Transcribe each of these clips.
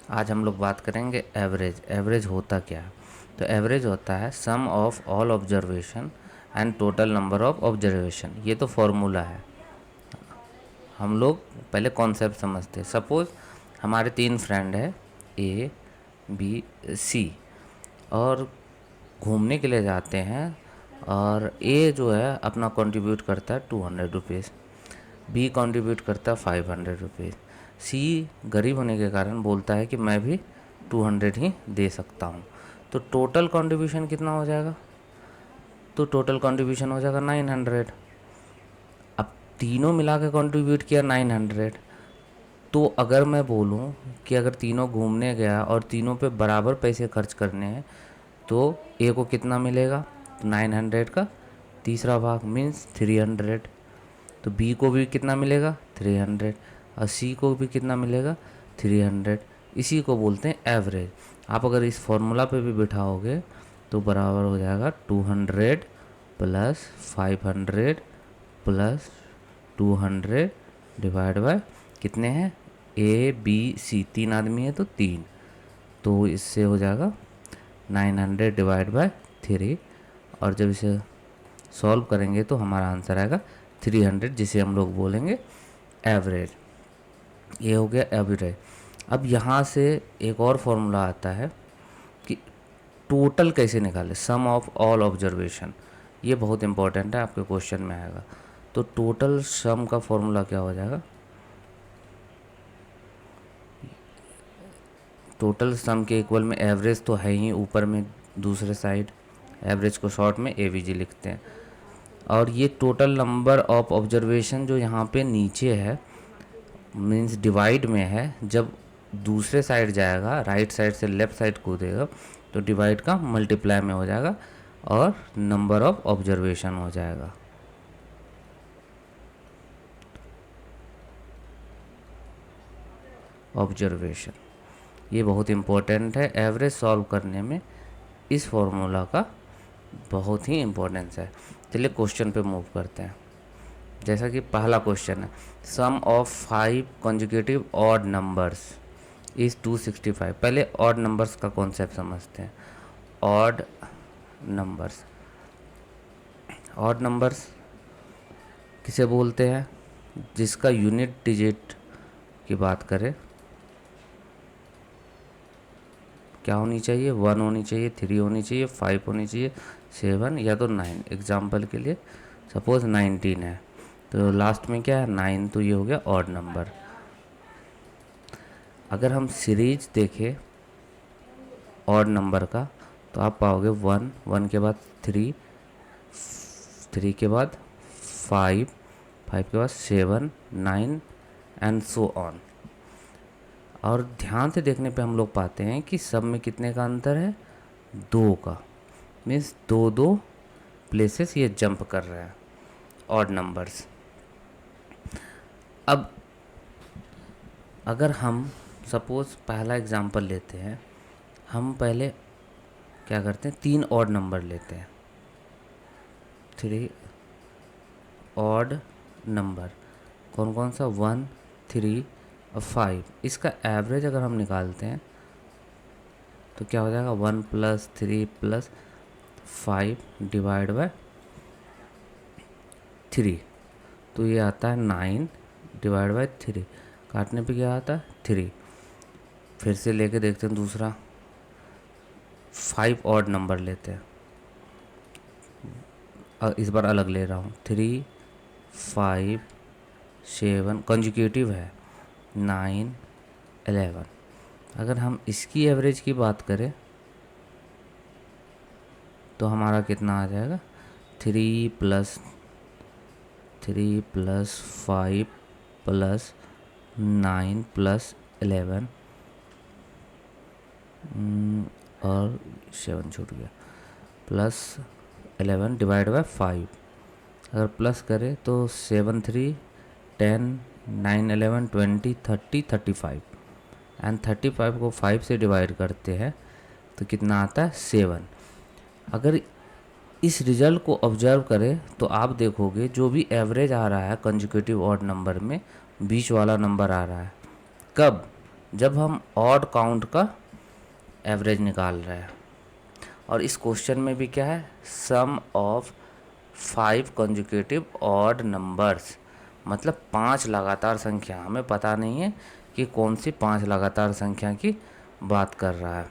आज हम लोग बात करेंगे एवरेज। एवरेज होता क्या है? तो एवरेज होता है sum of all observation and total number of observation. ये तो फॉर्मूला है। हम लोग पहले कॉन्सेप्ट समझते हैं। सपोज़ हमारे 3 फ्रेंड है, ए बी सी, और घूमने के लिए जाते हैं। और ए जो है अपना कंट्रीब्यूट करता है 200 रुपीज़, बी कंट्रीब्यूट करता है 500 रुपीज़, सी गरीब होने के कारण बोलता है कि मैं भी 200 ही दे सकता हूँ। तो टोटल कंट्रीब्यूशन कितना हो जाएगा? तो टोटल कंट्रीब्यूशन हो जाएगा 900। अब तीनों मिला के कंट्रीब्यूट किया 900। तो अगर मैं बोलूँ कि अगर तीनों घूमने गया और तीनों पे बराबर पैसे खर्च करने हैं तो ए को कितना मिलेगा? 900 का तीसरा भाग मीन्स 300। तो बी को भी कितना मिलेगा? 300। और सी को भी कितना मिलेगा? 300। इसी को बोलते हैं एवरेज। आप अगर इस फॉर्मूला पे भी बिठाओगे तो बराबर हो जाएगा 200 प्लस 500 प्लस 200 डिवाइड बाय कितने हैं? ए बी सी, 3 आदमी है तो 3। तो इससे हो जाएगा 900 डिवाइड बाय 3। और जब इसे सॉल्व करेंगे तो हमारा आंसर आएगा 300, जिसे हम लोग बोलेंगे एवरेज। ये हो गया एवरेज। अब यहाँ से एक और फॉर्मूला आता है कि टोटल कैसे निकालें, सम ऑफ ऑल ऑब्जर्वेशन। ये बहुत इंपॉर्टेंट है, आपके क्वेश्चन में आएगा। तो टोटल सम का फॉर्मूला क्या हो जाएगा? टोटल सम के इक्वल में एवरेज तो है ही ऊपर में दूसरे साइड, एवरेज को शॉर्ट में एवीजी लिखते हैं। और ये टोटल नंबर ऑफ ऑब्जर्वेशन जो यहाँ पे नीचे है मीन्स डिवाइड में है, जब दूसरे साइड जाएगा, राइट साइड से लेफ़्ट साइड कूदेगा तो डिवाइड का मल्टीप्लाई में हो जाएगा और नंबर ऑफ ऑब्जर्वेशन हो जाएगा। ऑब्जर्वेशन ये बहुत इम्पोर्टेंट है एवरेज सॉल्व करने में। इस फॉर्मूला का बहुत ही इम्पोर्टेंस है। चलिए क्वेश्चन पे मूव करते हैं। जैसा कि पहला क्वेश्चन है, sum of 5 consecutive odd numbers is 265। पहले ऑड नंबर्स का कॉन्सेप्ट समझते हैं। ऑड नंबर्स, ऑड नंबर्स किसे बोलते हैं? जिसका यूनिट डिजिट की बात करें क्या होनी चाहिए? 1 होनी चाहिए, 3 होनी चाहिए, 5 होनी चाहिए, 7 या तो 9। एग्जाम्पल के लिए सपोज़ 19 है तो लास्ट में क्या है? 9। तो ये हो गया ऑड नंबर। अगर हम सीरीज देखें ऑड नंबर का तो आप पाओगे 1, 1 के बाद 3, 3 के बाद 5, 5 के बाद 7, 9 एंड सो ऑन। और ध्यान से देखने पे हम लोग पाते हैं कि सब में कितने का अंतर है? 2 का। मीन्स दो दो प्लेसेस ये जंप कर रहे हैं ऑड नंबर्स। अब अगर हम सपोज़ पहला एग्जांपल लेते हैं, हम पहले क्या करते हैं? 3 ऑड नंबर लेते हैं। 3 ऑड नंबर कौन कौन सा? 1, 3 और 5। इसका एवरेज अगर हम निकालते हैं तो क्या हो जाएगा? 1 प्लस 3 प्लस 5 डिवाइड बाय 3। तो ये आता है 9 डिवाइड बाय 3। काटने पे क्या आता है? 3। फिर से लेके देखते हैं दूसरा, 5 ऑड नंबर लेते हैं। इस बार अलग ले रहा हूँ। 3, 5, 7 कंजिक्यूटिव है, 9, 11। अगर हम इसकी एवरेज की बात करें तो हमारा कितना आ जाएगा? 3 प्लस 5 प्लस 9 प्लस 11 और 7 छूट गया, प्लस 11 डिवाइड बाय 5। अगर प्लस करें तो 7, 3, 10, 9, 11, 20, 30, 35 एंड 35 को 5 से डिवाइड करते हैं तो कितना आता है? 7। अगर इस रिजल्ट को ऑब्जर्व करें तो आप देखोगे जो भी एवरेज आ रहा है कंजिक्यूटिव ऑड नंबर में, बीच वाला नंबर आ रहा है। कब? जब हम ऑड काउंट का एवरेज निकाल रहे हैं। और इस क्वेश्चन में भी क्या है, sum of 5 conjugative odd numbers, मतलब 5 लगातार संख्या। हमें पता नहीं है कि कौन सी 5 लगातार संख्या की बात कर रहा है।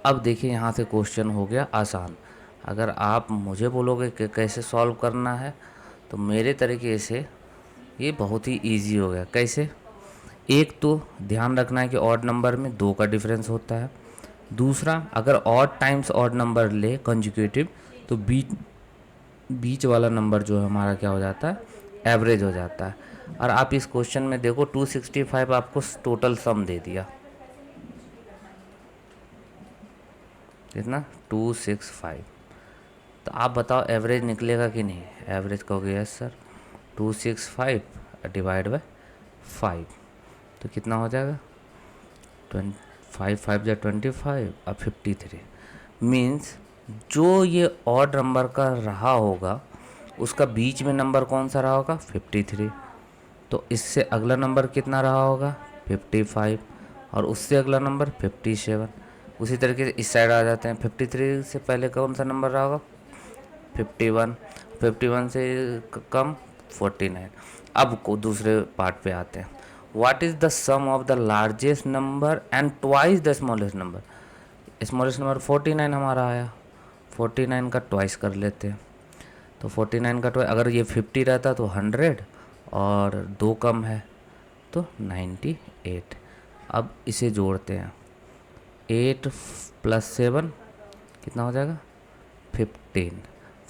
अब देखिए यहाँ से क्वेश्चन हो गया आसान। अगर आप मुझे बोलोगे कि कैसे सॉल्व करना है, तो मेरे तरीके से ये बहुत ही इजी हो गया। कैसे? एक तो ध्यान रखना है कि ऑड नंबर में 2 का डिफरेंस होता है। दूसरा, अगर ऑड टाइम्स ऑड नंबर ले कंजुकेटिव, तो बीच वाला नंबर जो है हमारा क्या हो जाता है, एवरेज हो जाता है। और आप इस क्वेश्चन में देखो 265 आपको टोटल सम दे दिया, कितना, 265। तो आप बताओ एवरेज निकलेगा कि नहीं? एवरेज कहोगे यस सर, 265 डिवाइड बाय 5, तो कितना हो जाएगा, 5 या 25 अब 53। मीन्स जो ये ऑड नंबर का रहा होगा उसका बीच में नंबर कौन सा रहा होगा, 53। तो इससे अगला नंबर कितना रहा होगा, 55। और उससे अगला नंबर 57। उसी तरीके से इस साइड आ जाते हैं, 53 से पहले कौन सा नंबर रहा होगा, 51। 51 से कम 49। अब को दूसरे पार्ट पे आते हैं। What is the sum of the largest number and twice the smallest number? Smallest number 49 हमारा आया, 49 का ट्वाइस कर लेते हैं। तो 49 का ट्वाइस, अगर ये 50 रहता तो 100, और 2 कम है तो 98। अब इसे जोड़ते हैं, 8 + 7 कितना हो जाएगा, 15।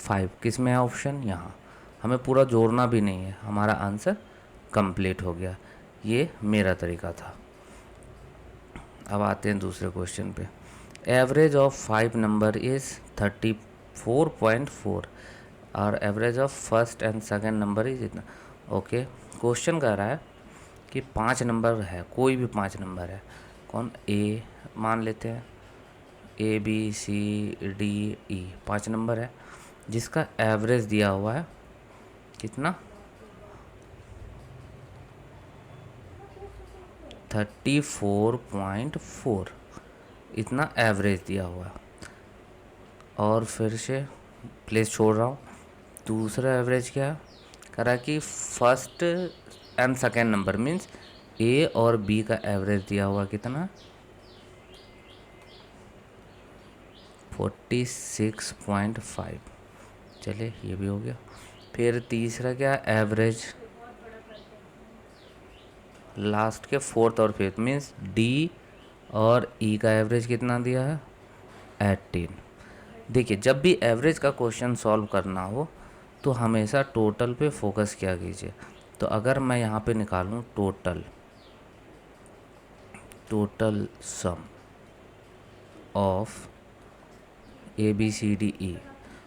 5 किस में है ऑप्शन, यहाँ। हमें पूरा जोड़ना भी नहीं है, हमारा आंसर कंप्लीट हो गया। ये मेरा तरीका था। अब आते हैं दूसरे क्वेश्चन पे। एवरेज ऑफ 5 नंबर इज़ 34.4 और average of first and second number is इतना। ओके, क्वेश्चन कह रहा है कि 5 नंबर है, कोई भी 5 नंबर है। कौन, ए मान लेते हैं, ABCDE 5 नंबर है, जिसका एवरेज दिया हुआ है कितना, 34.4, इतना एवरेज दिया हुआ है। और फिर से प्लेस छोड़ रहा हूँ। दूसरा एवरेज क्या है, कह रहा है कि first and second number means A और बी का एवरेज दिया हुआ कितना, 46.5। चलिए ये भी हो गया। फिर तीसरा क्या, एवरेज लास्ट के फोर्थ और फिफ्थ मीन्स डी और ई का एवरेज कितना दिया है, 18। देखिए, जब भी एवरेज का क्वेश्चन सॉल्व करना हो तो हमेशा टोटल पे फोकस किया कीजिए। तो अगर मैं यहाँ पे निकालूँ टोटल सम ऑफ ABCDE,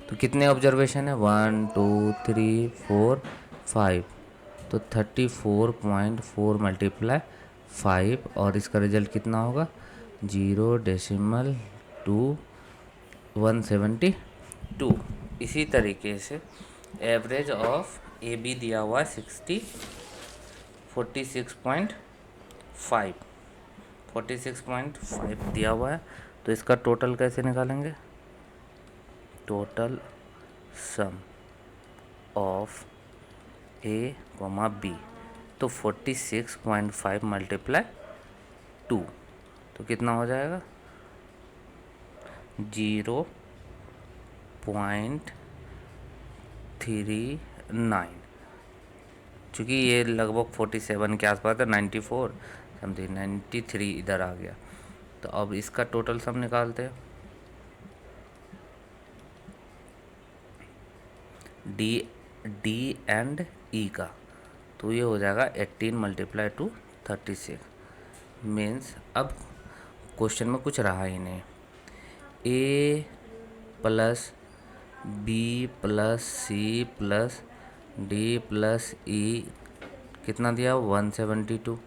तो कितने ऑब्जर्वेशन है, 1 2 3 4 5, तो 34.4 × 5, और इसका रिजल्ट कितना होगा, 0.2172। इसी तरीके से एवरेज ऑफ AB दिया हुआ है 46.5 दिया हुआ है। तो इसका टोटल कैसे निकालेंगे, total sum of A, B, तो 46.5 × 2, तो कितना हो जाएगा, 0.39। चूँकि ये लगभग 47 के आसपास है, 94 समथिंग, 93 इधर आ गया। तो अब इसका टोटल सम निकालते हैं, डी एंड ई का, तो ये हो जाएगा 18 × 2 36। मीन्स अब क्वेश्चन में कुछ रहा ही नहीं, A + B + C + D + E कितना दिया, 172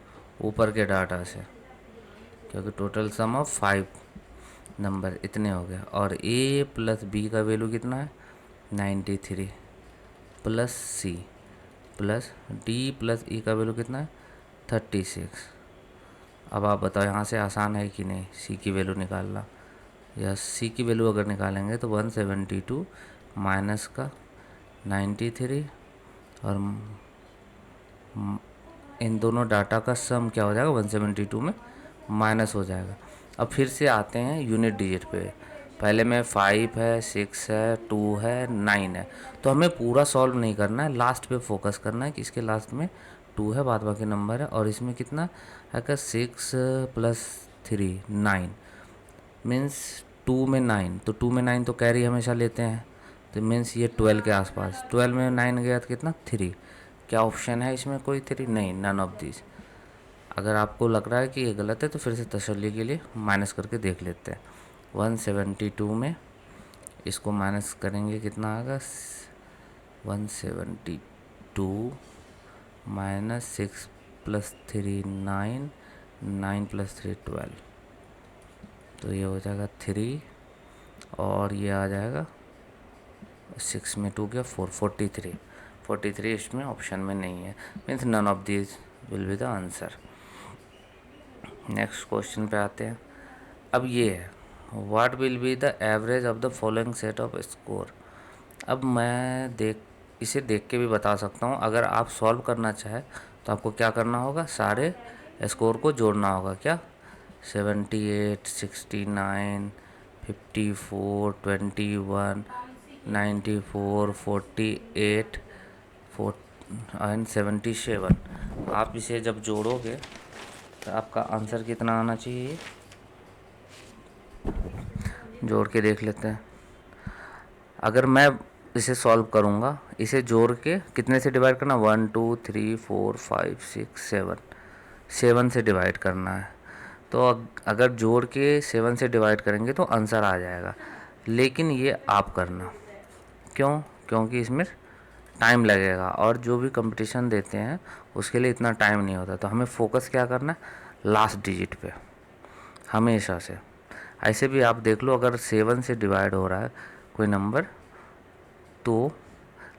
ऊपर के डाटा से, क्योंकि टोटल सम ऑफ 5 नंबर इतने हो गए। और A + B का वैल्यू कितना है, 93 + C + D + E का वैल्यू कितना है, 36। अब आप बताओ यहाँ से आसान है कि नहीं सी की वैल्यू निकालना। या सी की वैल्यू अगर निकालेंगे तो 172 माइनस का 93 और इन दोनों डाटा का सम क्या हो जाएगा 172 में माइनस हो जाएगा। अब फिर से आते हैं यूनिट डिजिट पे। पहले में 5 है, 6 है, 2 है, 9 है। तो हमें पूरा सॉल्व नहीं करना है, लास्ट पे फोकस करना है कि इसके लास्ट में 2 है, बाद बाकी नंबर है। और इसमें कितना है का 6 प्लस 3 9 मीन्स 2 में 9, तो 2 में 9 तो कैरी हमेशा लेते हैं, तो मीन्स ये 12 के आसपास। 12 में 9 गया तो कितना 3। क्या ऑप्शन है इसमें कोई 3? नहीं, नन ऑफ दिस। अगर आपको लग रहा है कि ये गलत है तो फिर से तसल्ली के लिए माइनस करके देख लेते हैं। 172 में इसको माइनस करेंगे कितना आएगा 172 माइनस 6 प्लस 3 9, 9 प्लस 3 12, तो ये हो जाएगा 3 और ये आ जाएगा 6 में 2 गया 4, 43। 43 इसमें ऑप्शन में नहीं है, means none of this will be the answer. Next question पे आते हैं। अब ये है what will be the average of the following set of score. अब मैं इसे देख के भी बता सकता हूँ। अगर आप सॉल्व करना चाहें तो आपको क्या करना होगा, सारे स्कोर को जोड़ना होगा। क्या 78 69 54 21 94 48 एंड 77। आप इसे जब जोड़ोगे तो आपका आंसर कितना आना चाहिए, जोड़ के देख लेते हैं। अगर मैं इसे सॉल्व करूँगा, इसे जोड़ के कितने से डिवाइड करना, 1 2 3 4 5 6 7, 7 से डिवाइड करना है। तो अगर जोड़ के 7 से डिवाइड करेंगे तो आंसर आ जाएगा। लेकिन ये आप करना, क्यों? क्योंकि इसमें टाइम लगेगा और जो भी कंपटीशन देते हैं उसके लिए इतना टाइम नहीं होता। तो हमें फोकस क्या करना है, लास्ट डिजिट पे हमेशा से। ऐसे भी आप देख लो, अगर 7 से डिवाइड हो रहा है कोई नंबर तो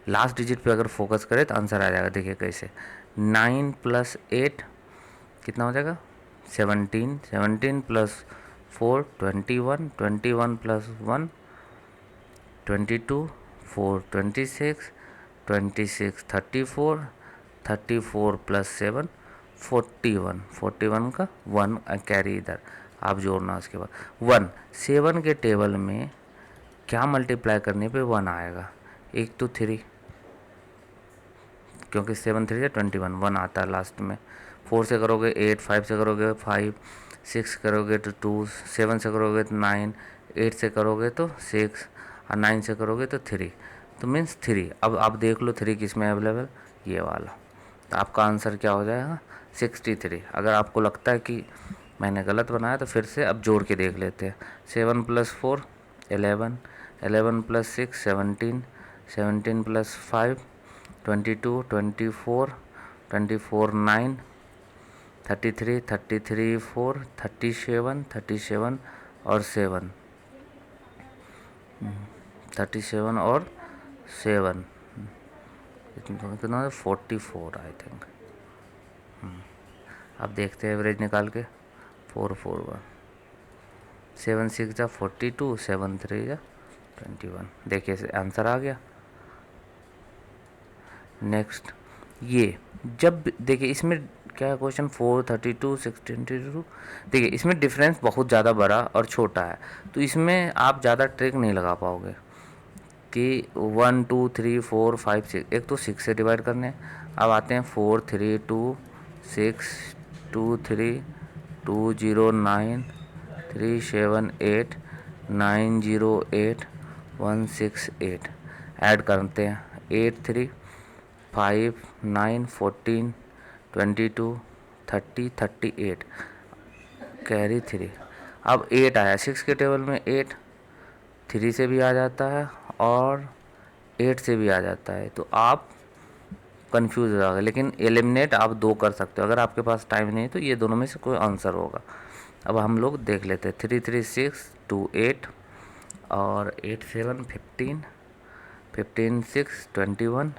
लास्ट डिजिट पे अगर फोकस करें तो आंसर आ जाएगा। देखिए कैसे, 9 प्लस 8 कितना हो जाएगा 17, 17 प्लस 4 21, 21 प्लस 1 22, 4 26, 26 34, 34 प्लस 7 41, 41 का 1 कैरी इधर आप जोड़ना। उसके बाद 1 7 के टेबल में क्या मल्टीप्लाई करने पे 1 आएगा, एक तो 3, क्योंकि 7 3 से 21, 1 आता है लास्ट में। 4 से करोगे 8, 5 से करोगे 5, 6 करोगे तो 2, 7 से करोगे तो 9, 8 से करोगे तो 6 और 9 से करोगे तो 3, तो मीन्स 3। अब आप देख लो 3 किस में अवेलेबल, ये वाला। तो आपका आंसर क्या हो जाएगा 63। अगर आपको लगता है कि मैंने गलत बनाया तो फिर से अब जोड़ के देख लेते हैं। 7 प्लस 4 11, 11 प्लस 6 17, 17 प्लस 5 22, 24, 24 9, 33, 33 4, 37, 37 और 7, 37 और 7 कितना 44 आई थिंक। अब देखते हैं एवरेज निकाल के। 441, 7 6 जा 42, 7 3 जा 21। देखिए आंसर आ गया। नेक्स्ट ये जब देखिए इसमें क्या है क्वेश्चन 432 622, देखिए इसमें डिफरेंस बहुत ज़्यादा बड़ा और छोटा है, तो इसमें आप ज़्यादा ट्रिक नहीं लगा पाओगे कि 1 2 3 4 5 6। एक तो 6 से डिवाइड करने, अब आते हैं 4 3 2 6 2 3 2 0 9 3 7 8 9 0 8 1 6 8। ऐड करते हैं 8 3 5 9 14 22 30 38 कैरी 3। अब 8 आया 6 के टेबल में, 8 3 से भी आ जाता है और 8 से भी आ जाता है, तो आप कंफ्यूज हो जाओगे। लेकिन एलिमिनेट आप 2 कर सकते हो, अगर आपके पास टाइम नहीं तो ये दोनों में से कोई आंसर होगा। अब हम लोग देख लेते हैं 3 3 6 2 8 और 8 7 15, 15 6 21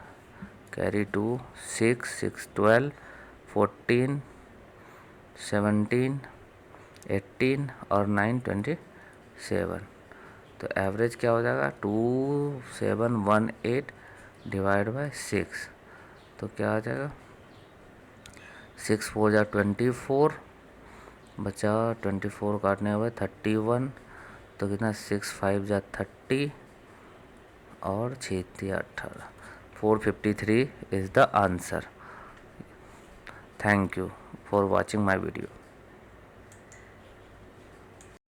कैरी 2 6 6 12 14 17, 18 और 9 27। तो एवरेज क्या हो जाएगा 2718 डिवाइड बाय 6। तो क्या आ जाएगा 6 4 जा 24, बचा 24 काटने के बाद 31। तो कितना 6 5 जा 30 और 6 3 18। 453 is the answer. Thank you for watching my video.